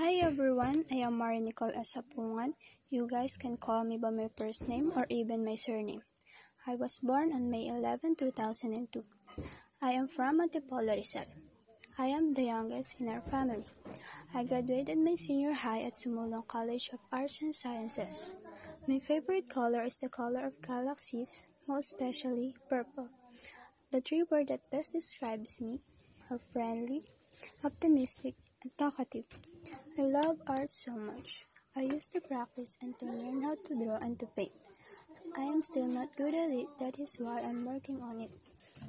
Hi everyone, I am Mari Nicole Asapungan. You guys can call me by my first name or even my surname. I was born on May 11, 2002. I am from Antipolo, Rizal. I am the youngest in our family. I graduated my senior high at Sumulong College of Arts and Sciences. My favorite color is the color of galaxies, most especially purple. The three words that best describes me are friendly, optimistic, and talkative. I love art so much. I used to practice and to learn how to draw and to paint. I am still not good at it, that is why I'm working on it.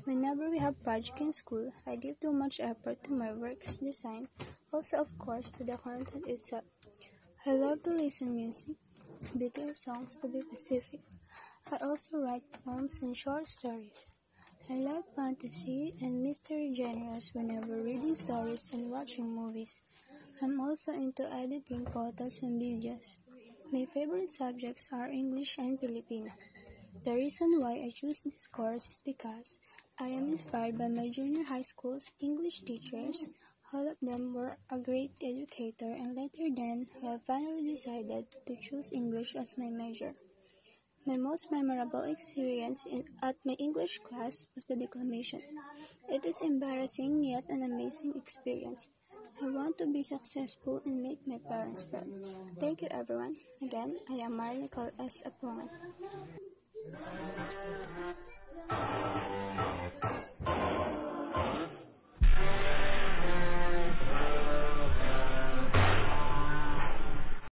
Whenever we have project in school, I give too much effort to my work's design, also of course to the content itself. I love to listen music, video songs to be specific. I also write poems and short stories. I like fantasy and mystery genres whenever reading stories and watching movies. I'm also into editing photos and videos. My favorite subjects are English and Filipino. The reason why I choose this course is because I am inspired by my junior high school's English teachers. All of them were a great educator, and later then I have finally decided to choose English as my major. My most memorable experience at my English class was the declamation. It is embarrassing yet an amazing experience. I want to be successful and make my parents proud. Thank you everyone. Again, I am Mari Nicole S. Apungan.